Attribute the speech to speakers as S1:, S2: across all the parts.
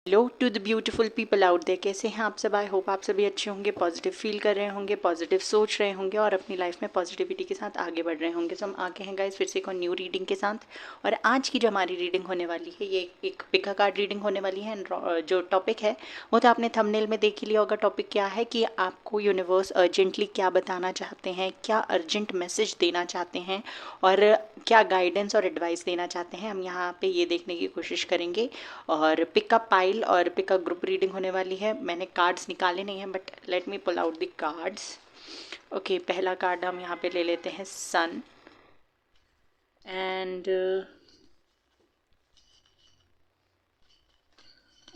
S1: Hello to the beautiful people out there, कैसे हैं आप सब। आई होप आप सभी अच्छे होंगे, पॉजिटिव फील कर रहे होंगे, पॉजिटिव सोच रहे होंगे और अपनी लाइफ में पॉजिटिविटी के साथ आगे बढ़ रहे होंगे। सो हम आगे हैं गाइस फिर से एक और न्यू रीडिंग के साथ। और आज की जो हमारी रीडिंग होने वाली है ये एक पिका कार्ड रीडिंग होने वाली है। जो टॉपिक है वो तो आपने थंबनेल में देख ही लिया होगा। टॉपिक क्या है कि आपको यूनिवर्स अर्जेंटली क्या बताना चाहते हैं, क्या अर्जेंट मैसेज देना चाहते हैं और क्या गाइडेंस और एडवाइस देना चाहते हैं, हम यहाँ पे ये देखने की कोशिश करेंगे। और पिकअप पाइल और पिकअप ग्रुप रीडिंग होने वाली है। मैंने कार्ड्स निकाले नहीं हैं but let me pull out the cards. Okay, पहला कार्ड हम यहाँ पे ले लेते हैं सन एंड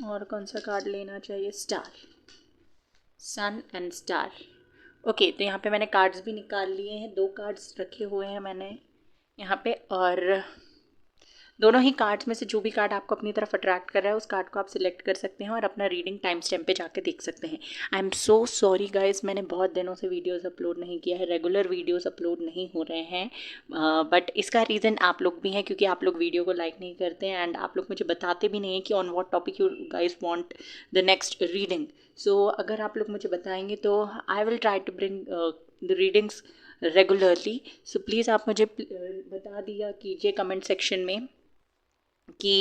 S1: और कौन सा कार्ड लेना चाहिए, star, sun and star. Okay, तो यहाँ पे मैंने कार्ड्स भी निकाल लिए हैं, दो कार्ड्स रखे हुए हैं मैंने यहाँ पे। और दोनों ही कार्ड्स में से जो भी कार्ड आपको अपनी तरफ अट्रैक्ट कर रहा है उस कार्ड को आप सिलेक्ट कर सकते हैं और अपना रीडिंग टाइम स्टैम्प पे जाके देख सकते हैं। I am so sorry guys, मैंने बहुत दिनों से वीडियोस अपलोड नहीं किया है, रेगुलर वीडियोस अपलोड नहीं हो रहे हैं। बट इसका रीज़न आप लोग भी हैं, क्योंकि आप लोग वीडियो को लाइक नहीं करते हैं एंड आप लोग मुझे बताते भी नहीं हैं कि on what topic you guys want the next reading. So अगर आप लोग मुझे बताएंगे तो I will try to bring the readings regularly. So please आप मुझे बता दिया कीजिए कमेंट सेक्शन में कि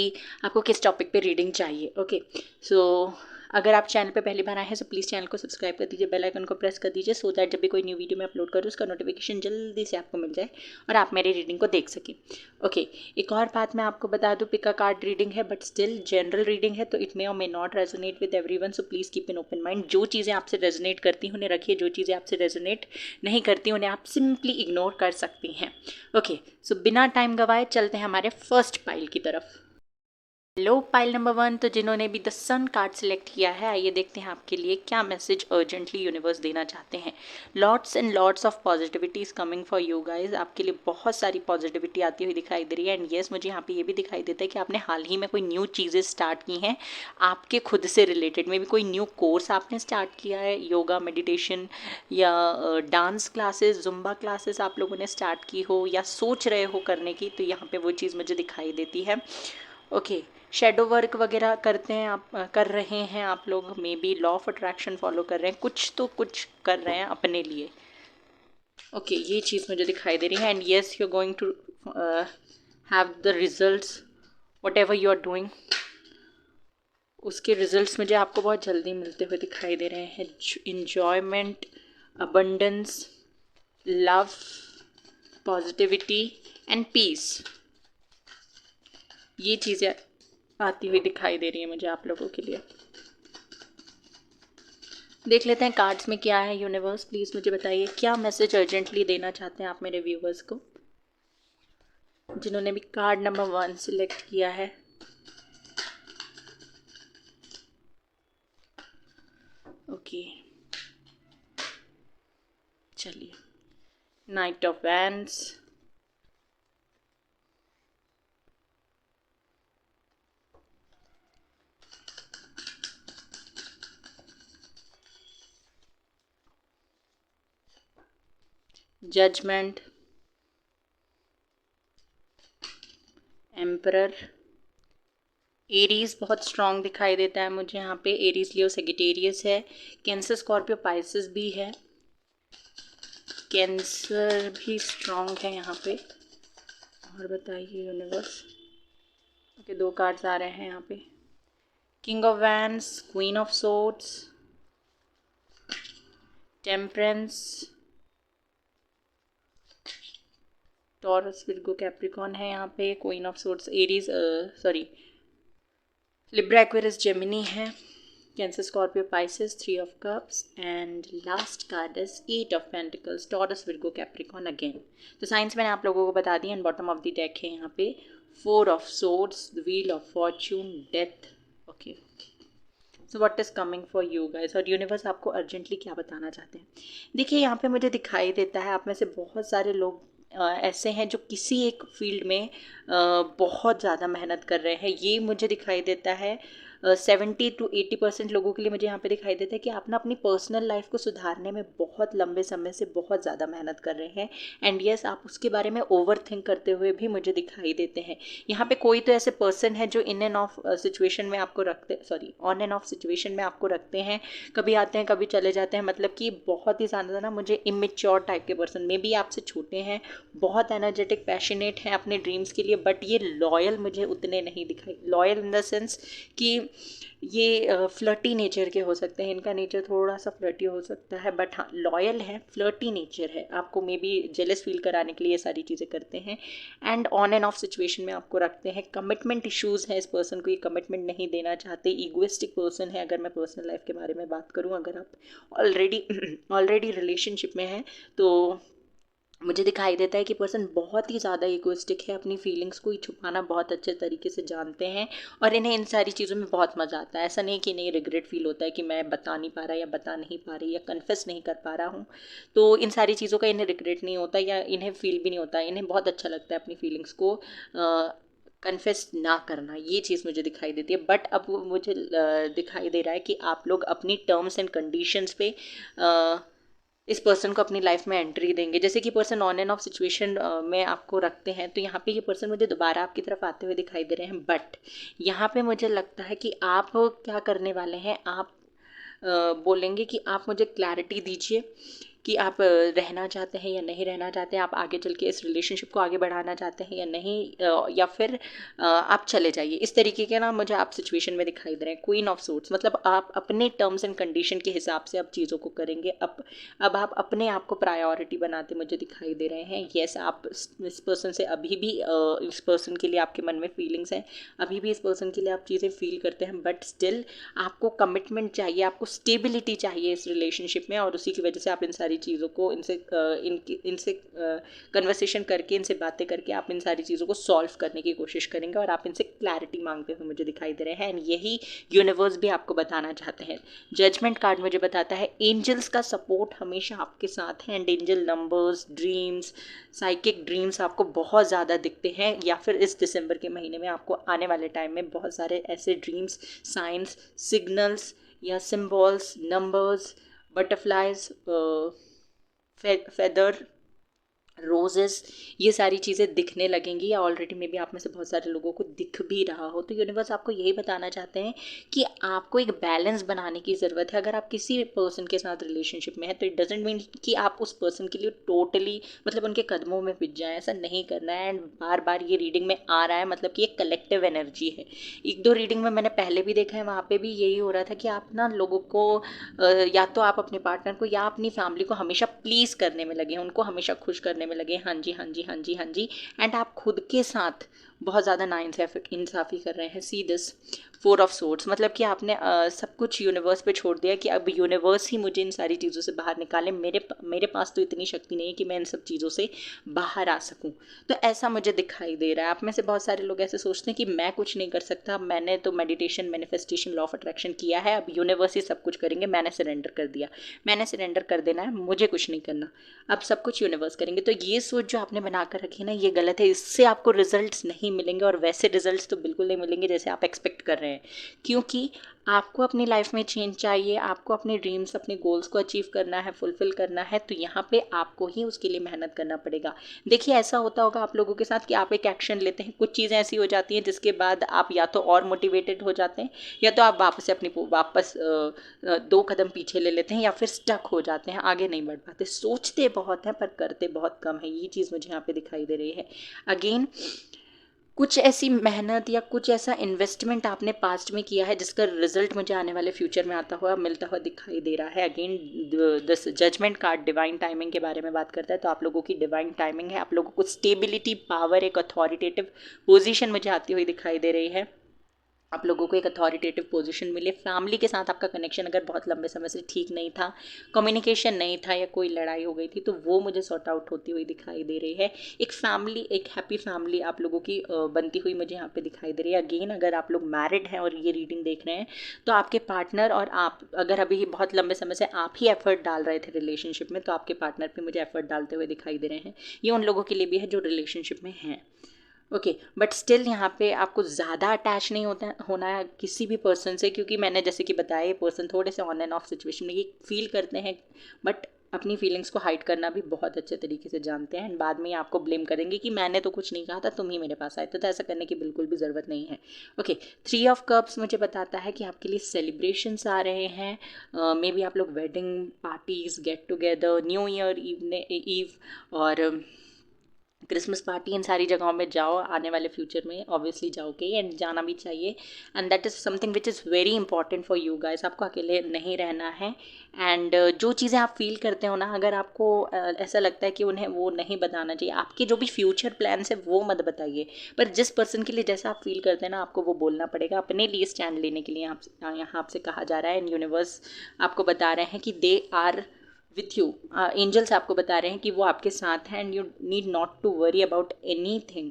S1: आपको किस टॉपिक पे रीडिंग चाहिए। ओके, सो अगर आप चैनल पे पहली बार आए हैं तो प्लीज़ चैनल को सब्सक्राइब कर दीजिए, बेल आइकन को प्रेस कर दीजिए सो दैट जब भी कोई न्यू वीडियो मैं अपलोड करूँ उसका नोटिफिकेशन जल्दी से आपको मिल जाए और आप मेरी रीडिंग को देख सकें। ओके, एक और बात मैं आपको बता दूँ, पिका कार्ड रीडिंग है बट स्टिल जनरल रीडिंग है, तो इट मे और may not resonate with everyone, so please keep an open mind. जो चीज़ें आपसे रेजोनेट करती हैं उन्हें रखिए, जो चीज़ें आपसे रेजोनेट नहीं करती उन्हें आप सिंपली इग्नोर कर सकती हैं। ओके, सो बिना टाइम गवाए चलते हैं हमारे फर्स्ट पाइल की तरफ। लो पाइल नंबर 1, तो जिन्होंने भी द सन कार्ड सिलेक्ट किया है, आइए देखते हैं आपके लिए क्या मैसेज अर्जेंटली यूनिवर्स देना चाहते हैं। Lots and lots of positivity is coming for you guys, आपके लिए बहुत सारी पॉजिटिविटी आती हुई दिखाई दे रही है। एंड येस, मुझे यहाँ पे ये भी दिखाई देता है कि आपने हाल ही में कोई न्यू चीज़ें स्टार्ट की हैं आपके खुद से रिलेटेड, में भी कोई न्यू कोर्स आपने स्टार्ट किया है, योगा, मेडिटेशन या डांस क्लासेस, जुम्बा क्लासेस आप लोगों ने स्टार्ट की हो या सोच रहे हो करने की, तो यहाँ पे वो चीज़ मुझे दिखाई देती है। ओके, शेडो वर्क वगैरह करते हैं आप, कर रहे हैं आप लोग, may be law of attraction follow कर रहे हैं, कुछ तो कुछ कर रहे हैं अपने लिए। ओके, ये चीज़ मुझे दिखाई दे रही है। And yes, you are going to have the results whatever you are doing, उसके रिजल्ट्स मुझे आपको बहुत जल्दी मिलते हुए दिखाई दे रहे हैं। Enjoyment, abundance, love, positivity and peace, ये चीज़ें आती हुई दिखाई दे रही है मुझे आप लोगों के लिए। देख लेते हैं कार्ड्स में क्या है। यूनिवर्स प्लीज़ मुझे बताइए क्या मैसेज अर्जेंटली देना चाहते हैं आप मेरे व्यूवर्स को, जिन्होंने भी कार्ड नंबर 1 सिलेक्ट किया है। ओके, चलिए, knight of wands, judgement, emperor, Aries बहुत स्ट्रॉन्ग दिखाई देता है मुझे यहाँ पे, एरीज, लियो, सेजिटेरियस है, कैंसर, स्कॉर्पियो, पाइसेस भी है, कैंसर भी स्ट्रॉन्ग है यहाँ पे। और बताइए यूनिवर्स। ओके, दो कार्ड्स आ रहे हैं यहाँ पे, king of wands, queen of swords, temperance, Taurus, Virgo, Capricorn है यहाँ पे, queen of swords, Aries, sorry, Libra, Aquarius, Gemini है, Cancer, Scorpio, Pisces, 3 of cups and last card is 8 of pentacles, Taurus, Virgo, Capricorn again. तो since मैंने आप लोगों को बता दी and bottom of the deck है यहाँ पे 4 of swords, the wheel of Fortune, death. Okay, so what is coming for you guys, और यूनिवर्स आपको अर्जेंटली क्या बताना चाहते हैं। देखिए, यहाँ पे मुझे दिखाई देता है आप में से बहुत सारे लोग ऐसे हैं जो किसी एक फील्ड में बहुत ज़्यादा मेहनत कर रहे हैं। ये मुझे दिखाई देता है 70 to 80% लोगों के लिए मुझे यहाँ पे दिखाई देता है कि आप ना अपनी पर्सनल लाइफ को सुधारने में बहुत लंबे समय से बहुत ज़्यादा मेहनत कर रहे हैं। एंड यस, आप उसके बारे में ओवर थिंक करते हुए भी मुझे दिखाई देते हैं। यहाँ पे कोई तो ऐसे पर्सन है जो इन एंड ऑफ सिचुएशन में आपको रखते, sorry, on end of situation में आपको रखते हैं। कभी आते हैं, कभी चले जाते हैं। मतलब कि बहुत ही ज़्यादा ना मुझे इमेच्योर टाइप के पर्सन, मे बी आपसे छोटे हैं, बहुत एनर्जेटिक, पैशनेट हैं अपने ड्रीम्स के लिए, बट ये लॉयल मुझे उतने नहीं दिखाई। लॉयल इन द सेंस कि ये फ्लर्टी नेचर के हो सकते हैं, इनका नेचर थोड़ा सा फ्लर्टी हो सकता है, बट हाँ लॉयल है, फ्लर्टी नेचर है, आपको मे बी जेलस फील कराने के लिए ये सारी चीज़ें करते हैं। And on end of situation में आपको रखते हैं। कमिटमेंट इश्यूज़ हैं इस पर्सन को, ये कमिटमेंट नहीं देना चाहते। ईगोइस्टिक पर्सन है अगर मैं पर्सनल लाइफ के बारे में बात करूँ। अगर आप ऑलरेडी रिलेशनशिप में हैं तो मुझे दिखाई देता है कि पर्सन बहुत ही ज़्यादा इगोइस्टिक है, अपनी फीलिंग्स को ही छुपाना बहुत अच्छे तरीके से जानते हैं और इन्हें इन सारी चीज़ों में बहुत मज़ा आता है। ऐसा नहीं कि इन्हें रिग्रेट फील होता है कि मैं बता नहीं पा रहा या बता नहीं पा रही या कन्फेस नहीं कर पा रहा हूँ, तो इन सारी चीज़ों का इन्हें रिग्रेट नहीं होता या इन्हें फील भी नहीं होता। इन्हें बहुत अच्छा लगता है अपनी फीलिंग्स को कन्फेस ना करना, ये चीज़ मुझे दिखाई देती है। बट अब मुझे दिखाई दे रहा है कि आप लोग अपनी टर्म्स एंड कंडीशंस पे इस पर्सन को अपनी लाइफ में एंट्री देंगे। जैसे कि person on end of situation में आपको रखते हैं, तो यहाँ पे ये पर्सन मुझे दोबारा आपकी तरफ आते हुए दिखाई दे रहे हैं। बट यहाँ पे मुझे लगता है कि आप क्या करने वाले हैं, आप बोलेंगे कि आप मुझे क्लैरिटी दीजिए कि आप रहना चाहते हैं या नहीं रहना चाहते हैं, आप आगे चल के इस रिलेशनशिप को आगे बढ़ाना चाहते हैं या नहीं, या फिर आप चले जाइए। इस तरीके के ना मुझे आप सिचुएशन में दिखाई दे रहे हैं। क्वीन ऑफ सोर्ट्स, मतलब आप अपने टर्म्स एंड कंडीशन के हिसाब से आप चीज़ों को करेंगे। अब आप अपने आप को प्रायोरिटी बनाते मुझे दिखाई दे रहे हैं। येस, आप इस पर्सन से अभी भी इस पर्सन के लिए आपके मन में फीलिंग्स हैं, अभी भी इस पर्सन के लिए आप चीज़ें फील करते हैं, बट स्टिल आपको कमिटमेंट चाहिए, आपको स्टेबिलिटी चाहिए इस रिलेशनशिप में। और उसी की वजह से आप इन सारी चीज़ों को इनसे कन्वर्सेशन करके, इनसे बातें करके आप इन सारी चीज़ों को सॉल्व करने की कोशिश करेंगे और आप इनसे क्लैरिटी मांगते हुए मुझे दिखाई दे रहे हैं। एंड यही यूनिवर्स भी आपको बताना चाहते हैं। जजमेंट कार्ड मुझे बताता है एंजल्स का सपोर्ट हमेशा आपके साथ है। And angel numbers, dreams, psychic dreams आपको बहुत ज़्यादा दिखते हैं, या फिर इस दिसंबर के महीने में आपको आने वाले टाइम में बहुत सारे ऐसे ड्रीम्स, साइंस, सिग्नल्स या symbols, numbers, butterflies, feather, roses, ये सारी चीज़ें दिखने लगेंगी, या ऑलरेडी मे बी आप में से बहुत सारे लोगों को दिख भी रहा हो। तो यूनिवर्स आपको यही बताना चाहते हैं कि आपको एक बैलेंस बनाने की ज़रूरत है। अगर आप किसी पर्सन के साथ रिलेशनशिप में है तो इट डजेंट मीन कि आप उस पर्सन के लिए टोटली मतलब उनके कदमों में पिट जाएँ, ऐसा नहीं करना है। एंड बार बार ये रीडिंग में आ रहा है, मतलब कि एक कलेक्टिव एनर्जी है। एक दो रीडिंग में मैंने पहले भी देखा है, वहाँ पर भी यही हो रहा था कि आप ना लोगों को या तो आप अपने पार्टनर को या अपनी फैमिली को हमेशा प्लीज़ करने में लगे, उनको हमेशा खुश करने में लगे, हाँ जी हाँ जी हाँ जी हाँ जी। एंड आप खुद के साथ बहुत ज़्यादा नाइंसाफ़ी कर रहे हैं। सी दिस 4 ऑफ सोर्ड्स, मतलब कि आपने सब कुछ यूनिवर्स पे छोड़ दिया कि अब यूनिवर्स ही मुझे इन सारी चीज़ों से बाहर निकाले। मेरे पास तो इतनी शक्ति नहीं है कि मैं इन सब चीज़ों से बाहर आ सकूं। तो ऐसा मुझे दिखाई दे रहा है। आप में से बहुत सारे लोग ऐसे सोचते हैं कि मैं कुछ नहीं कर सकता, मैंने तो meditation, manifestation, law of attraction किया है, अब यूनिवर्स ही सब कुछ करेंगे, मैंने सरेंडर कर दिया, मैंने सरेंडर कर देना है, मुझे कुछ नहीं करना, अब सब कुछ यूनिवर्स करेंगे। तो ये सोच जो आपने बना कर रखी है ना, ये गलत है। इससे आपको रिजल्ट्स नहीं मिलेंगे, और वैसे रिजल्ट्स तो बिल्कुल नहीं मिलेंगे जैसे आप एक्सपेक्ट कर रहे हैं, क्योंकि आपको अपनी लाइफ में चेंज चाहिए, आपको अपने ड्रीम्स, अपने गोल्स को अचीव करना है, फुलफिल करना है, तो यहाँ पे आपको ही उसके लिए मेहनत करना पड़ेगा। देखिए, ऐसा होता होगा आप लोगों के साथ कि आप एक एक्शन लेते हैं, कुछ चीज़ें ऐसी हो जाती हैं जिसके बाद आप या तो और मोटिवेटेड हो जाते हैं, या तो आप वापस 2 कदम पीछे ले लेते हैं, या फिर स्टक हो जाते हैं, आगे नहीं बढ़ पाते। सोचते बहुत हैं पर करते बहुत कम है, ये चीज़ मुझे यहाँ पे दिखाई दे रही है। अगेन, कुछ ऐसी मेहनत या कुछ ऐसा इन्वेस्टमेंट आपने पास्ट में किया है जिसका रिजल्ट मुझे आने वाले फ्यूचर में आता हुआ मिलता हुआ दिखाई दे रहा है। Again, this judgement card divine timing के बारे में बात करता है, तो आप लोगों की डिवाइन टाइमिंग है। आप लोगों को स्टेबिलिटी, पावर, एक अथॉरिटेटिव पोजीशन मुझे आती हुई दिखाई दे रही है। आप लोगों को एक अथॉरिटेटिव पोजीशन मिले। फैमिली के साथ आपका कनेक्शन अगर बहुत लंबे समय से ठीक नहीं था, कम्युनिकेशन नहीं था, या कोई लड़ाई हो गई थी, तो वो मुझे सॉर्ट आउट होती हुई दिखाई दे रही है। एक फैमिली, एक हैप्पी फैमिली आप लोगों की बनती हुई मुझे यहाँ पे दिखाई दे रही है। अगेन, अगर आप लोग मैरिड हैं और ये रीडिंग देख रहे हैं, तो आपके पार्टनर और आप अगर अभी बहुत लंबे समय से आप ही एफर्ट डाल रहे थे रिलेशनशिप में, तो आपके पार्टनर भी मुझे एफर्ट डालते हुए दिखाई दे रहे हैं। ये उन लोगों के लिए भी है जो रिलेशनशिप में हैं। ओके, बट स्टिल यहाँ पे आपको ज़्यादा अटैच नहीं होना है किसी भी पर्सन से, क्योंकि मैंने जैसे कि बताया ये पर्सन थोड़े से ऑन एंड ऑफ सिचुएशन में ये फील करते हैं, बट अपनी फीलिंग्स को हाइड करना भी बहुत अच्छे तरीके से जानते हैं, एंड बाद में ये आपको ब्लेम करेंगे कि मैंने तो कुछ नहीं कहा था, तुम ही मेरे पास आए थे। तो ऐसा करने की बिल्कुल भी ज़रूरत नहीं है। ओके, 3 ऑफ कप्स मुझे बताता है कि आपके लिए सेलिब्रेशंस आ रहे हैं। मे बी आप लोग wedding parties, get together, New Year Eve और क्रिसमस पार्टी, इन सारी जगहों में जाओ आने वाले फ्यूचर में, ऑब्वियसली जाओगे एंड जाना भी चाहिए। And that is something which is very important for you guys. आपको अकेले नहीं रहना है। एंड जो चीज़ें आप फील करते हो ना, अगर आपको ऐसा लगता है कि उन्हें वो नहीं बताना चाहिए, आपके जो भी फ्यूचर प्लान्स है वो मत बताइए, पर जिस पर्सन के लिए जैसा आप फील करते हैं ना, आपको वो बोलना पड़ेगा। अपने लिए स्टैंड लेने के लिए यहाँ आपसे कहा जा रहा है, एंड यूनिवर्स आपको बता रहे हैं कि they are with you. Angels आपको बता रहे हैं कि वो आपके साथ हैं, and you need not to worry about anything.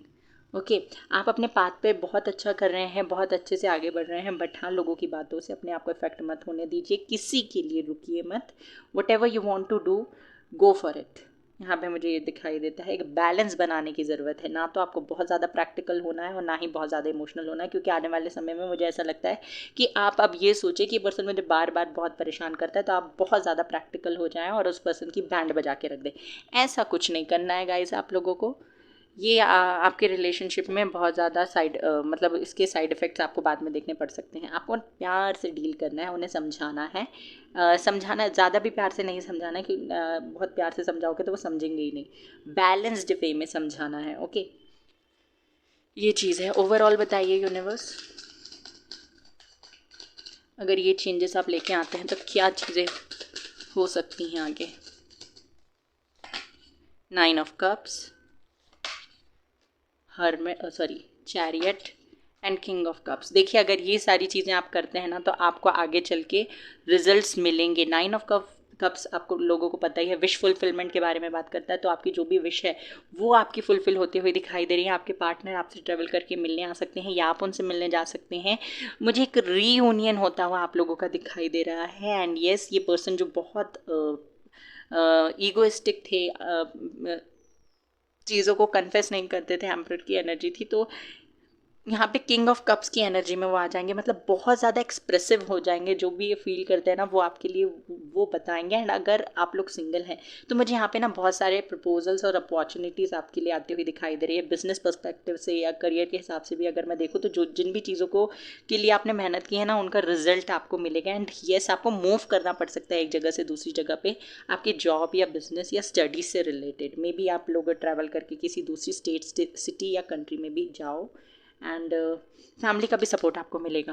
S1: Okay, आप अपने पाथ पे बहुत अच्छा कर रहे हैं, बहुत अच्छे से आगे बढ़ रहे हैं, बट हाँ, लोगों की बातों से अपने आप को इफेक्ट मत होने दीजिए, किसी के लिए रुकिए मत। Whatever you want to do, go for it. यहाँ पे मुझे ये दिखाई देता है एक बैलेंस बनाने की ज़रूरत है। ना तो आपको बहुत ज़्यादा प्रैक्टिकल होना है और ना ही बहुत ज़्यादा इमोशनल होना है, क्योंकि आने वाले समय में मुझे ऐसा लगता है कि आप अब ये सोचें कि ये पर्सन मुझे बार बार बहुत परेशान करता है, तो आप बहुत ज़्यादा प्रैक्टिकल हो जाएं और उस पर्सन की बैंड बजा के रख दें। ऐसा कुछ नहीं करना है गाइस आप लोगों को। ये आपके रिलेशनशिप में बहुत ज़्यादा मतलब इसके साइड इफ़ेक्ट्स आपको बाद में देखने पड़ सकते हैं। आपको प्यार से डील करना है, उन्हें समझाना है। समझाना ज़्यादा भी प्यार से नहीं समझाना है कि बहुत प्यार से समझाओगे तो वो समझेंगे ही नहीं। बैलेंस्ड वे में समझाना है। ओके, ये चीज़ है। ओवरऑल बताइए यूनिवर्स, अगर ये चेंजेस आप लेके आते हैं तो क्या चीज़ें हो सकती हैं आगे। 9 of cups, chariot and king of cups. देखिए, अगर ये सारी चीज़ें आप करते हैं ना, तो आपको आगे चल के रिजल्ट्स मिलेंगे। 9 ऑफ कप्स आपको लोगों को पता ही है, विश फुलफिलमेंट के बारे में बात करता है। तो आपकी जो भी विश है वो आपकी फुलफिल होती हुई दिखाई दे रही है। आपके पार्टनर आपसे ट्रेवल करके मिलने आ सकते हैं या आप उनसे मिलने जा सकते हैं। मुझे एक रीयूनियन होता हुआ आप लोगों का दिखाई दे रहा है। एंड येस, ये पर्सन जो बहुत ईगोइस्टिक थे, चीज़ों को कन्फेस नहीं करते थे, एम्परर की एनर्जी थी, तो यहाँ पे किंग ऑफ कप्स की एनर्जी में वो आ जाएंगे। मतलब बहुत ज़्यादा एक्सप्रेसिव हो जाएंगे। जो भी ये फील करते हैं ना, वो आपके लिए वो बताएंगे। एंड अगर आप लोग सिंगल हैं तो मुझे यहाँ पे ना बहुत सारे प्रपोजल्स और अपॉर्चुनिटीज़ आपके लिए आती हुई दिखाई दे रही है। बिजनेस पर्सपेक्टिव से या करियर के हिसाब से भी अगर मैं देखूँ, तो जो जिन भी चीज़ों को के लिए आपने मेहनत की है ना, उनका रिजल्ट आपको मिलेगा। एंड येस, आपको मूव करना पड़ सकता है एक जगह से दूसरी जगह पे, आपके जॉब या बिजनेस या स्टडीज से रिलेटेड। मे बी आप लोग ट्रैवल करके किसी दूसरी स्टेट, सिटी या कंट्री में भी जाओ, एंड फैमिली का भी सपोर्ट आपको मिलेगा।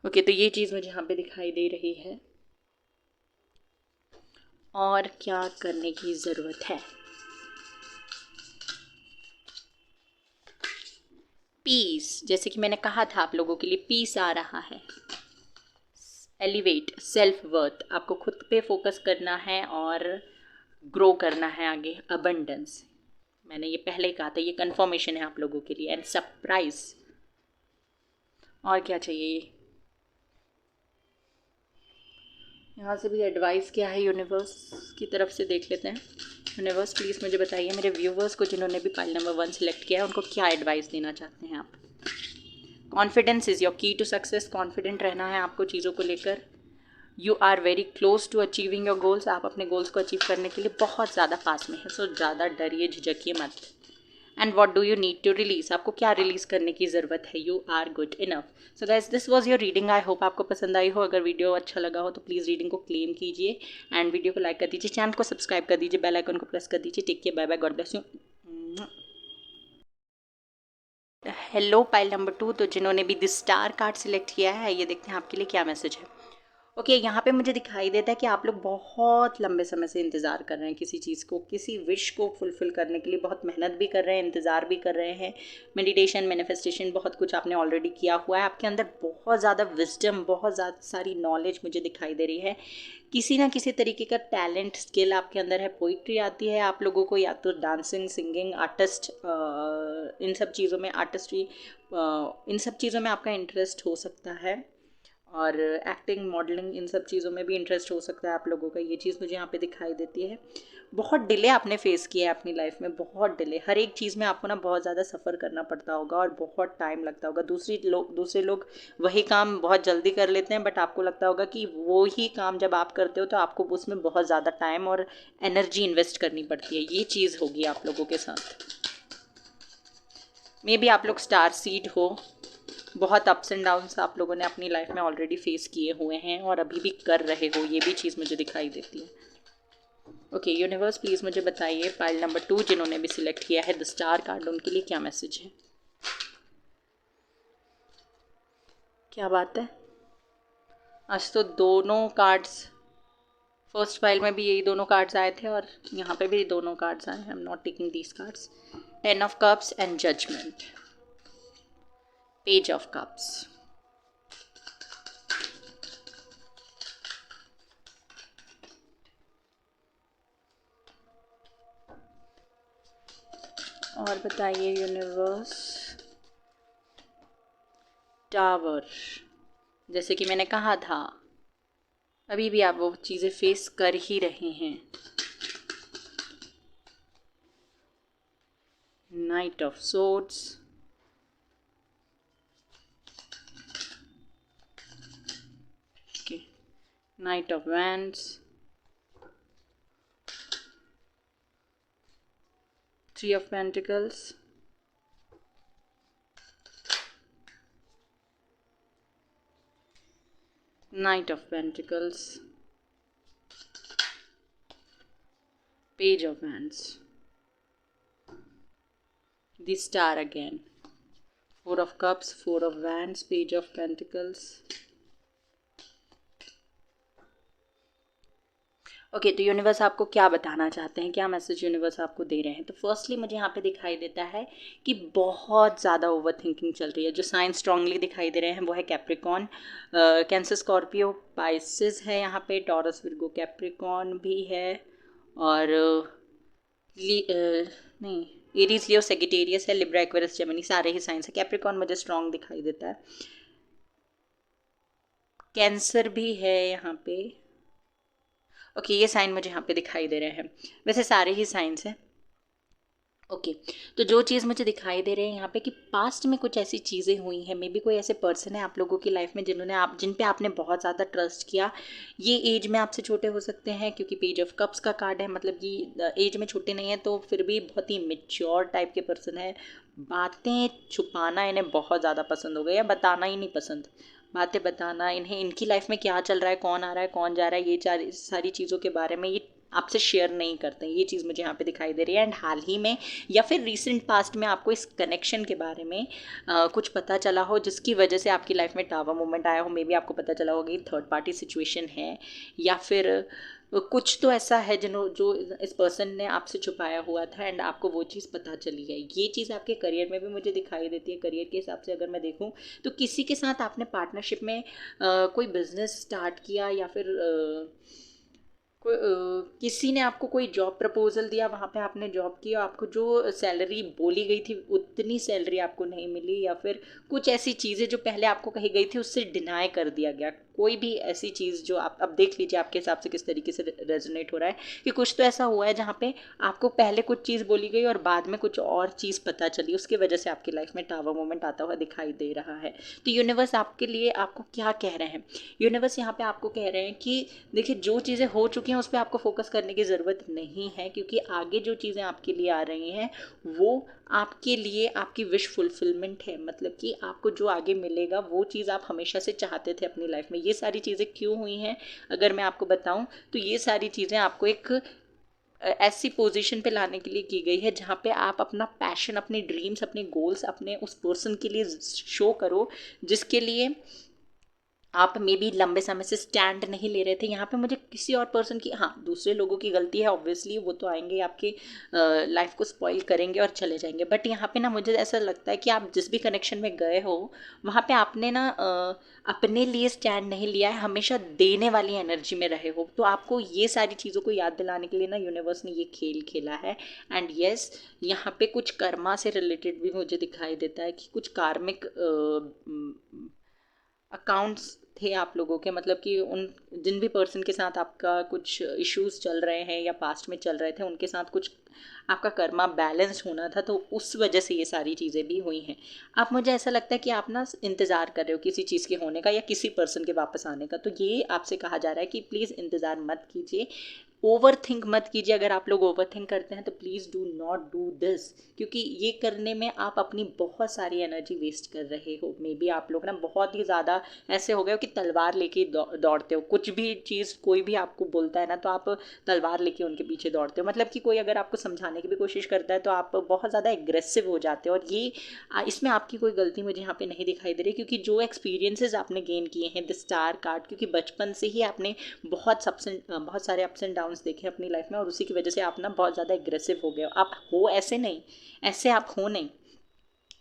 S1: ओके, तो ये चीज़ मुझे यहाँ पे दिखाई दे रही है। और क्या करने की ज़रूरत है? पीस, जैसे कि मैंने कहा था आप लोगों के लिए पीस आ रहा है। एलिवेट, सेल्फ वर्थ, आपको खुद पे फोकस करना है और ग्रो करना है आगे। अबंडेंस, मैंने ये पहले ही कहा था, ये कंफर्मेशन है आप लोगों के लिए। एंड सरप्राइज, और क्या चाहिए? यहाँ से भी एडवाइस क्या है यूनिवर्स की तरफ से देख लेते हैं। यूनिवर्स प्लीज़ मुझे बताइए, मेरे व्यूवर्स को जिन्होंने भी पाइल नंबर 1 सेलेक्ट किया है, उनको क्या एडवाइस देना चाहते हैं आप? Confidence is your key to success. Confident रहना है आपको चीज़ों को लेकर। You are very close to achieving your goals. आप अपने गोल्स को अचीव करने के लिए बहुत ज़्यादा पास में है। सो ज़्यादा डरिए, झिझकिए मत। And what do you need to release, आपको क्या रिलीज़ करने की ज़रूरत है? You are good enough. So guys, this was your reading. I hope आपको पसंद आई हो। अगर वीडियो अच्छा लगा हो तो प्लीज़ रीडिंग को क्लेम कीजिए एंड वीडियो को लाइक कर दीजिए, चैनल को सब्सक्राइब कर दीजिए, बेल आइकन को प्रेस कर दीजिए। Take care, bye bye, God bless you. Hello pile number 2, तो जिन्होंने भी दिस स्टार कार्ड सिलेक्ट किया है, ये देखते हैं आपके लिए क्या मैसेज है। ओके, यहाँ पे मुझे दिखाई देता है कि आप लोग बहुत लंबे समय से इंतज़ार कर रहे हैं किसी चीज़ को, किसी विश को फुलफ़िल करने के लिए बहुत मेहनत भी कर रहे हैं, इंतज़ार भी कर रहे हैं। मेडिटेशन, मैनिफेस्टेशन, बहुत कुछ आपने ऑलरेडी किया हुआ है। आपके अंदर बहुत ज़्यादा विजडम, बहुत ज़्यादा सारी नॉलेज मुझे दिखाई दे रही है। किसी ना किसी तरीके का टैलेंट, स्किल आपके अंदर है। पोइट्री आती है आप लोगों को, या तो डांसिंग, सिंगिंग, आर्टिस्ट, इन सब चीज़ों में, आर्टिस्ट्री, इन सब चीज़ों में आपका इंटरेस्ट हो सकता है। और एक्टिंग, मॉडलिंग, इन सब चीज़ों में भी इंटरेस्ट हो सकता है आप लोगों का। ये चीज़ मुझे यहाँ पे दिखाई देती है। बहुत डिले आपने फेस किया है अपनी लाइफ में, बहुत डिले। हर एक चीज़ में आपको ना बहुत ज़्यादा सफ़र करना पड़ता होगा और बहुत टाइम लगता होगा। दूसरे लोग वही काम बहुत जल्दी कर लेते हैं, बट आपको लगता होगा कि वो ही काम जब आप करते हो तो आपको उसमें बहुत ज़्यादा टाइम और एनर्जी इन्वेस्ट करनी पड़ती है। ये चीज़ होगी आप लोगों के साथ। मे बी आप लोग स्टार सीड हो। बहुत अप्स एंड डाउन्स आप लोगों ने अपनी लाइफ में ऑलरेडी फेस किए हुए हैं और अभी भी कर रहे हो, ये भी चीज़ मुझे दिखाई देती है। ओके यूनिवर्स, प्लीज़ मुझे बताइए पाइल नंबर 2 जिन्होंने भी सिलेक्ट किया है द स्टार कार्ड, उनके लिए क्या मैसेज है? क्या बात है, आज तो दोनों कार्ड्स, फर्स्ट पाइल में भी यही दोनों कार्ड्स आए थे और यहाँ पे भी दोनों कार्ड्स आए हैं। I am not taking these cards. 10 of cups and judgement, page of cups. और बताइए यूनिवर्स। टावर, जैसे कि मैंने कहा था अभी भी आप वो चीज़ें फेस कर ही रहे हैं। Night of swords, night of wands, 3 of Pentacles, Knight of Pentacles, Page of Wands, the Star again, 4 of Cups, 4 of Wands, Page of Pentacles. Okay तो यूनिवर्स आपको क्या बताना चाहते हैं, क्या मैसेज यूनिवर्स आपको दे रहे हैं? तो फर्स्टली मुझे यहाँ पे दिखाई देता है कि बहुत ज़्यादा ओवर थिंकिंग चल रही है। जो साइन स्ट्रांगली दिखाई दे रहे हैं वो है कैप्रिकॉन, कैंसर, स्कॉर्पियो, पाइसिस है यहाँ पे, टॉरस, विर्गो, कैप्रिकॉन भी है और नहीं, एरीज, लियो, सेजिटेरियस है, लिब्रा, एक्वेरियस, जेमिनी, सारे ही साइंस है। कैप्रिकॉन मुझे स्ट्रांग दिखाई देता है, कैंसर भी है यहाँ पे। ओके ये साइन मुझे यहाँ पे दिखाई दे रहे हैं, वैसे सारे ही साइंस हैं। ओके तो जो चीज़ मुझे दिखाई दे रहे हैं यहाँ पे कि पास्ट में कुछ ऐसी चीज़ें हुई हैं, मे बी कोई ऐसे पर्सन है आप लोगों की लाइफ में जिन पे आपने बहुत ज़्यादा ट्रस्ट किया। ये एज में आपसे छोटे हो सकते हैं क्योंकि पेज ऑफ कप्स का कार्ड है, मतलब ये एज में छोटे नहीं है तो फिर भी बहुत ही मेच्योर टाइप के पर्सन है। बातें छुपाना इन्हें बहुत ज़्यादा पसंद हो गया, या बताना ही नहीं पसंद, बातें बताना इन्हें, इनकी लाइफ में क्या चल रहा है, कौन आ रहा है, कौन जा रहा है, ये सारी चीज़ों के बारे में ये आपसे शेयर नहीं करते हैं। ये चीज़ मुझे यहाँ पे दिखाई दे रही है। एंड हाल ही में या फिर रिसेंट पास्ट में आपको इस कनेक्शन के बारे में कुछ पता चला हो जिसकी वजह से आपकी लाइफ में टावर मोमेंट आया हो। मे बी आपको पता चला होगा कि थर्ड पार्टी सिचुएशन है या फिर कुछ तो ऐसा है जो इस पर्सन ने आपसे छुपाया हुआ था एंड आपको वो चीज़ पता चली है। ये चीज़ आपके करियर में भी मुझे दिखाई देती है। करियर के हिसाब से अगर मैं देखूं तो किसी के साथ आपने पार्टनरशिप में कोई बिजनेस स्टार्ट किया या फिर किसी ने आपको कोई जॉब प्रपोजल दिया, वहाँ पे आपने जॉब किया, आपको जो सैलरी बोली गई थी उतनी सैलरी आपको नहीं मिली, या फिर कुछ ऐसी चीज़ें जो पहले आपको कही गई थी उससे डिनाई कर दिया गया। कोई भी ऐसी चीज़ जो आप अब देख लीजिए आपके हिसाब से किस तरीके से रेजोनेट हो रहा है कि कुछ तो ऐसा हुआ है जहाँ पे आपको पहले कुछ चीज़ बोली गई और बाद में कुछ और चीज़ पता चली, उसकी वजह से आपकी लाइफ में टावर मोमेंट आता हुआ दिखाई दे रहा है। तो यूनिवर्स आपके लिए आपको क्या कह रहे हैं? यूनिवर्स यहाँ पे आपको कह रहे हैं कि देखिए जो चीज़ें हो चुकी हैं उस पर आपको फोकस करने की ज़रूरत नहीं है, क्योंकि आगे जो चीज़ें आपके लिए आ रही हैं वो आपके लिए आपकी विश फुलफिलमेंट है। मतलब कि आपको जो आगे मिलेगा वो चीज़ आप हमेशा से चाहते थे अपनी लाइफ में। ये सारी चीज़ें क्यों हुई हैं अगर मैं आपको बताऊं तो ये सारी चीज़ें आपको एक ऐसी पोजीशन पे लाने के लिए की गई है जहाँ पे आप अपना पैशन, अपने ड्रीम्स, अपने गोल्स अपने उस पर्सन के लिए शो करो जिसके लिए आप मे बी लंबे समय से स्टैंड नहीं ले रहे थे। यहाँ पे मुझे किसी और पर्सन की, हाँ दूसरे लोगों की गलती है ऑब्वियसली, वो तो आएंगे आपकी लाइफ को स्पॉइल करेंगे और चले जाएंगे, बट यहाँ पे ना मुझे ऐसा लगता है कि आप जिस भी कनेक्शन में गए हो वहाँ पे आपने ना अपने लिए स्टैंड नहीं लिया है, हमेशा देने वाली एनर्जी में रहे हो। तो आपको ये सारी चीज़ों को याद दिलाने के लिए ना यूनिवर्स ने ये खेल खेला है। एंड येस यहाँ पे कुछ कर्मा से रिलेटेड भी मुझे दिखाई देता है कि कुछ कार्मिक अकाउंट्स थे आप लोगों के, मतलब कि उन जिन भी पर्सन के साथ आपका कुछ इश्यूज चल रहे हैं या पास्ट में चल रहे थे, उनके साथ कुछ आपका कर्मा बैलेंस होना था, तो उस वजह से ये सारी चीज़ें भी हुई हैं। आप, मुझे ऐसा लगता है कि आप ना इंतज़ार कर रहे हो किसी चीज़ के होने का या किसी पर्सन के वापस आने का, तो ये आपसे कहा जा रहा है कि प्लीज़ इंतज़ार मत कीजिए, ओवर थिंक मत कीजिए। अगर आप लोग ओवर थिंक करते हैं तो please do not do this, क्योंकि ये करने में आप अपनी बहुत सारी एनर्जी वेस्ट कर रहे हो। मे बी आप लोग ना बहुत ही ज़्यादा ऐसे हो गए हो कि तलवार लेके दौड़ते हो, कुछ भी चीज़ कोई भी आपको बोलता है ना तो आप तलवार लेके उनके पीछे दौड़ते हो। मतलब कि कोई अगर आपको समझाने की भी कोशिश करता है तो आप बहुत ज़्यादा एग्रेसिव हो जाते हो, और ये इसमें आपकी कोई गलती मुझे यहाँ पे नहीं दिखाई दे रही, क्योंकि जो एक्सपीरियंसेस आपने गेन किए हैं, द स्टार कार्ड, क्योंकि बचपन से ही आपने बहुत सारे अप्स एंड डाउन्स देखे अपनी लाइफ में, और उसी की वजह से आप ना बहुत ज़्यादा एग्रेसिव हो गए हो। आप हो ऐसे नहीं, ऐसे आप हो नहीं,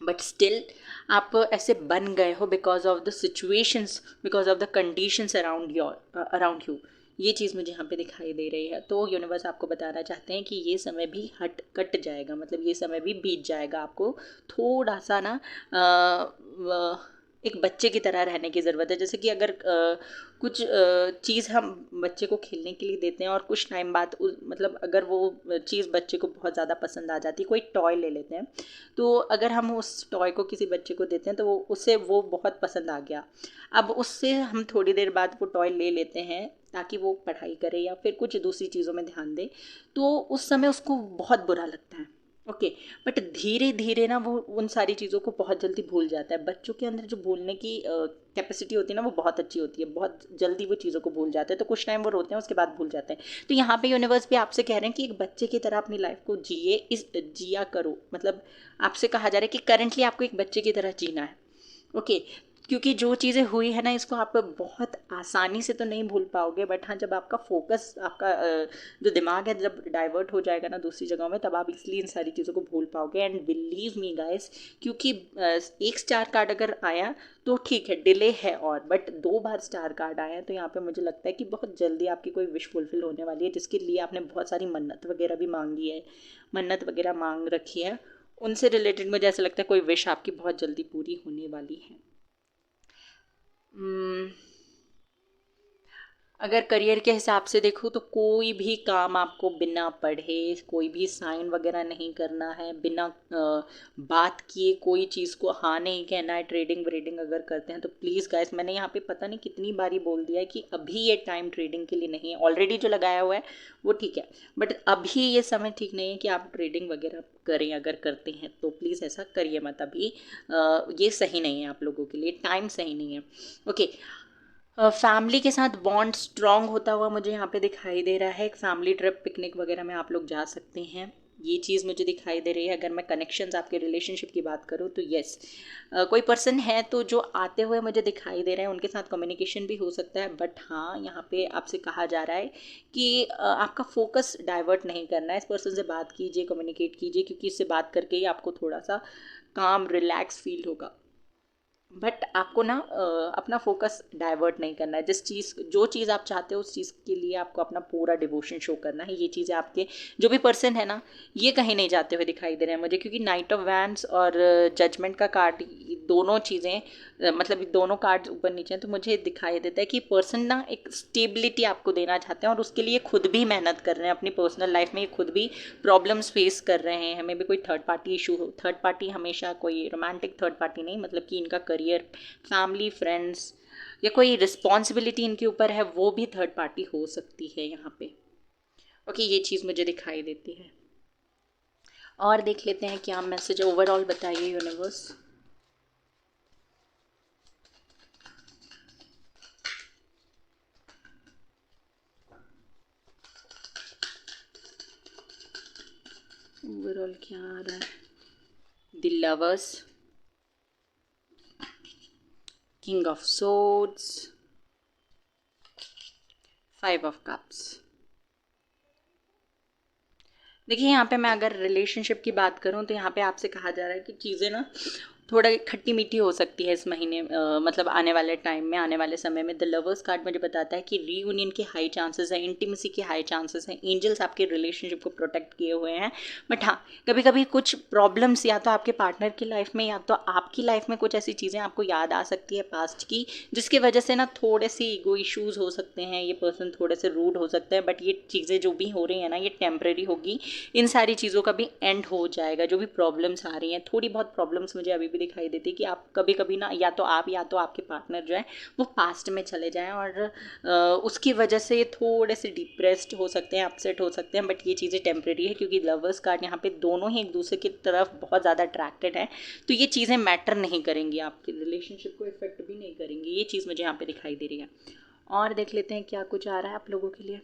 S1: बट स्टिल आप ऐसे बन गए हो because of the situations, because of the conditions around you. ये चीज़ मुझे यहाँ पे दिखाई दे रही है। तो यूनिवर्स आपको बताना चाहते हैं कि ये समय भी कट जाएगा, मतलब ये समय भी बीत जाएगा। आपको थोड़ा सा ना एक बच्चे की तरह रहने की ज़रूरत है। जैसे कि अगर कुछ चीज़ हम बच्चे को खेलने के लिए देते हैं और कुछ टाइम बाद मतलब अगर वो चीज़ बच्चे को बहुत ज़्यादा पसंद आ जाती है, कोई टॉय ले लेते हैं, तो अगर हम उस टॉय को किसी बच्चे को देते हैं तो उसे वो बहुत पसंद आ गया। अब उससे हम थोड़ी देर बाद वो टॉय ले लेते हैं ताकि वो पढ़ाई करे या फिर कुछ दूसरी चीज़ों में ध्यान दे, तो उस समय उसको बहुत बुरा लगता है। ओके, बट धीरे धीरे ना वो उन सारी चीज़ों को बहुत जल्दी भूल जाता है। बच्चों के अंदर जो भूलने की कैपेसिटी होती है ना, वो बहुत अच्छी होती है, बहुत जल्दी वो चीज़ों को भूल जाते हैं। तो कुछ टाइम वो रोते हैं, उसके बाद भूल जाते हैं। तो यहाँ पे यूनिवर्स भी आपसे कह रहे हैं कि एक बच्चे की तरह अपनी लाइफ को जिया करो। मतलब आपसे कहा जा रहा है कि करंटली आपको एक बच्चे की तरह जीना है। ओके, क्योंकि जो चीज़ें हुई है ना, इसको आप बहुत आसानी से तो नहीं भूल पाओगे, बट हाँ, जब आपका फोकस, आपका जो दिमाग है, जब डाइवर्ट हो जाएगा ना दूसरी जगहों में, तब आप इसलिए इन सारी चीज़ों को भूल पाओगे। एंड बिलीव मी गाइस, क्योंकि एक स्टार कार्ड अगर आया तो ठीक है, डिले है, और बट 2 बार स्टार कार्ड आया, तो यहाँ पे मुझे लगता है कि बहुत जल्दी आपकी कोई विश फुलफिल होने वाली है, जिसके लिए आपने बहुत सारी मन्नत वगैरह भी मांगी है, मन्नत वगैरह मांग रखी है। उनसे रिलेटेड मुझे ऐसा लगता है कोई विश आपकी बहुत जल्दी पूरी होने वाली है। अगर करियर के हिसाब से देखूँ तो कोई भी काम आपको बिना पढ़े, कोई भी साइन वगैरह नहीं करना है, बिना बात किए कोई चीज़ को हाँ नहीं कहना है। ट्रेडिंग व्रेडिंग अगर करते हैं तो प्लीज़ गाइस, मैंने यहाँ पे पता नहीं कितनी बारी बोल दिया है कि अभी ये टाइम ट्रेडिंग के लिए नहीं है। ऑलरेडी जो लगाया हुआ है वो ठीक है, बट अभी ये समय ठीक नहीं है कि आप ट्रेडिंग वगैरह करें। अगर करते हैं तो प्लीज़ ऐसा करिए मत अभी, ये सही नहीं है आप लोगों के लिए, टाइम सही नहीं है। ओके, फैमिली के साथ बॉन्ड स्ट्रॉन्ग होता हुआ मुझे यहाँ पे दिखाई दे रहा है। एक फैमिली ट्रिप, पिकनिक वगैरह में आप लोग जा सकते हैं, ये चीज़ मुझे दिखाई दे रही है। अगर मैं कनेक्शंस, आपके रिलेशनशिप की बात करूँ तो यस, कोई पर्सन है तो जो आते हुए मुझे दिखाई दे रहे हैं, उनके साथ कम्युनिकेशन भी हो सकता है। बट हाँ, यहाँ पे आपसे कहा जा रहा है कि आपका फोकस डाइवर्ट नहीं करना है। इस पर्सन से बात कीजिए, कम्युनिकेट कीजिए, क्योंकि इससे बात करके ही आपको थोड़ा सा काम, रिलैक्स फील होगा। बट आपको ना अपना फोकस डाइवर्ट नहीं करना है। जो चीज़ आप चाहते हो उस चीज़ के लिए आपको अपना पूरा डिवोशन शो करना है। ये चीज़ें आपके जो भी पर्सन है ना, ये कहीं नहीं जाते हुए दिखाई दे रहे हैं मुझे, क्योंकि नाइट ऑफ वैंड्स और जजमेंट का कार्ड, दोनों चीज़ें मतलब दोनों कार्ड्स ऊपर नीचे हैं, तो मुझे दिखाई देता है कि पर्सन ना एक स्टेबिलिटी आपको देना चाहते हैं, और उसके लिए खुद भी मेहनत कर रहे हैं। अपनी पर्सनल लाइफ में खुद भी प्रॉब्लम्स फेस कर रहे हैं। हमें भी कोई थर्ड पार्टी इशू हो, थर्ड पार्टी हमेशा कोई रोमांटिक थर्ड पार्टी नहीं, मतलब कि इनका करियर, फैमिली, फ्रेंड्स या कोई रिस्पॉन्सिबिलिटी इनके ऊपर है, वो भी थर्ड पार्टी हो सकती है यहाँ पे। ओके, ये चीज़ मुझे दिखाई देती है। और देख लेते हैं क्या मैसेज ओवरऑल बताइए यूनिवर्स। ओवरऑल क्या आ रहा है? The lovers, king of swords, 5 of cups. देखिए, यहाँ पे मैं अगर रिलेशनशिप की बात करूँ तो यहाँ पे आपसे कहा जा रहा है कि चीज़ें ना थोड़ा खट्टी मीठी हो सकती है इस महीने, मतलब आने वाले टाइम में, आने वाले समय में। द लवर्स कार्ड मुझे बताता है कि रीयूनियन के हाई चांसेस हैं, इंटीमेसी के हाई चांसेस हैं, एंजल्स आपके रिलेशनशिप को प्रोटेक्ट किए हुए हैं। बट हाँ, कभी कभी कुछ प्रॉब्लम्स या तो आपके पार्टनर की लाइफ में या तो आपकी लाइफ में कुछ ऐसी चीज़ें आपको याद आ सकती है पास्ट की, जिसकी वजह से ना थोड़े से ईगो इश्यूज़ हो सकते हैं, ये पर्सन थोड़े से रूड हो सकते हैं। बट ये चीज़ें जो भी हो रही हैं ना, ये टेम्परेरी होगी। इन सारी चीज़ों का भी एंड हो जाएगा। जो भी प्रॉब्लम्स आ रही हैं, थोड़ी बहुत प्रॉब्लम्स मुझे अभी भी दिखाई देती है कि आप कभी कभी ना, या तो आप या तो आपके पार्टनर जो है वो पास्ट में चले जाएं और उसकी वजह से थोड़े से डिप्रेस्ड हो सकते हैं, अपसेट हो सकते हैं। बट ये चीज़ें टेम्परेरी है, क्योंकि लवर्स कार्ड यहाँ पे दोनों ही एक दूसरे की तरफ बहुत ज़्यादा अट्रैक्टेड है। तो ये चीज़ें मैटर नहीं करेंगी, आपके रिलेशनशिप को इफेक्ट भी नहीं करेंगी। ये चीज़ मुझे यहाँ पे दिखाई दे रही है। और देख लेते हैं क्या कुछ आ रहा है आप लोगों के लिए।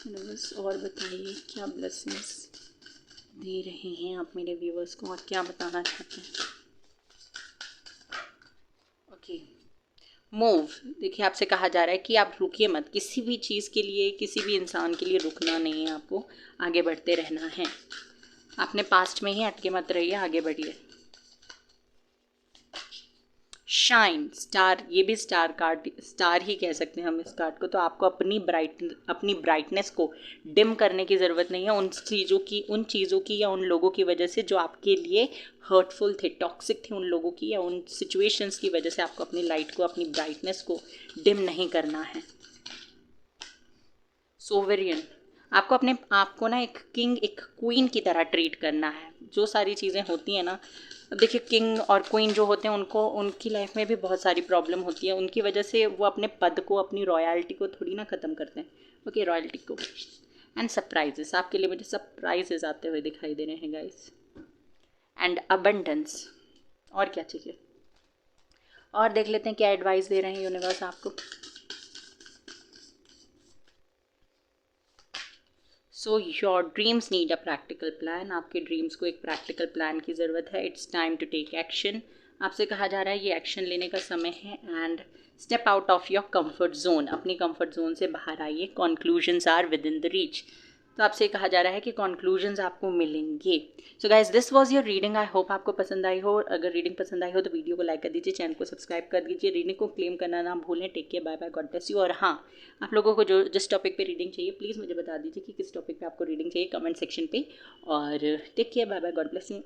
S1: यूनिवर्स और बताइए क्या ब्लेसिंग्स दे रहे हैं आप मेरे व्यूवर्स को, और क्या बताना चाहते हैं। Okay, move. देखिए, आपसे कहा जा रहा है कि आप रुकिए मत, किसी भी चीज़ के लिए, किसी भी इंसान के लिए रुकना नहीं है, आपको आगे बढ़ते रहना है। आपने पास्ट में ही अटके मत रहिए, आगे बढ़िए। शाइन, स्टार, ये भी स्टार कार्ड, स्टार ही कह सकते हैं हम इस कार्ड को। तो आपको अपनी ब्राइटनेस को डिम करने की ज़रूरत नहीं है उन चीज़ों की या उन लोगों की वजह से जो आपके लिए हर्टफुल थे, टॉक्सिक थे। उन लोगों की या उन सिचुएशंस की वजह से आपको अपनी लाइट को, अपनी ब्राइटनेस को डिम नहीं करना है। सोवेरियन, आपको अपने आप को ना एक किंग, एक क्वीन की तरह ट्रीट करना है। जो सारी चीज़ें होती हैं ना, अब देखिए किंग और क्वीन जो होते हैं उनको, उनकी लाइफ में भी बहुत सारी प्रॉब्लम होती है। उनकी वजह से वो अपने पद को, अपनी रॉयल्टी को थोड़ी ना ख़त्म करते हैं। ओके, रॉयल्टी को। एंड सरप्राइजेस, आपके लिए मुझे सरप्राइजेस आते हुए दिखाई दे रहे हैं गाइस। एंड अबंडेंस, और क्या चाहिए। और देख लेते हैं क्या एडवाइस दे रहे हैं यूनिवर्स आपको। So your dreams need a practical plan, आपके ड्रीम्स को एक प्रैक्टिकल प्लान की ज़रूरत है। It's time to take action, आपसे कहा जा रहा है ये एक्शन लेने का समय है। And step out of your comfort zone, अपनी कंफर्ट जोन से बाहर आइए। Conclusions are within the reach, तो आपसे कहा जा रहा है कि कॉन्क्लूजन्स आपको मिलेंगे। So guys, this was your reading. I hope आपको पसंद आई हो। अगर रीडिंग पसंद आई हो तो वीडियो को लाइक कर दीजिए, चैनल को सब्सक्राइब कर दीजिए। रीडिंग को क्लेम करना ना भूलें। Take care, bye bye, God bless you. और हाँ, आप लोगों को जो जिस टॉपिक पे रीडिंग चाहिए, प्लीज़ मुझे बता दीजिए कि किस टॉपिक पे आपको रीडिंग चाहिए कमेंट सेक्शन पे। और take care, bye bye, God bless you.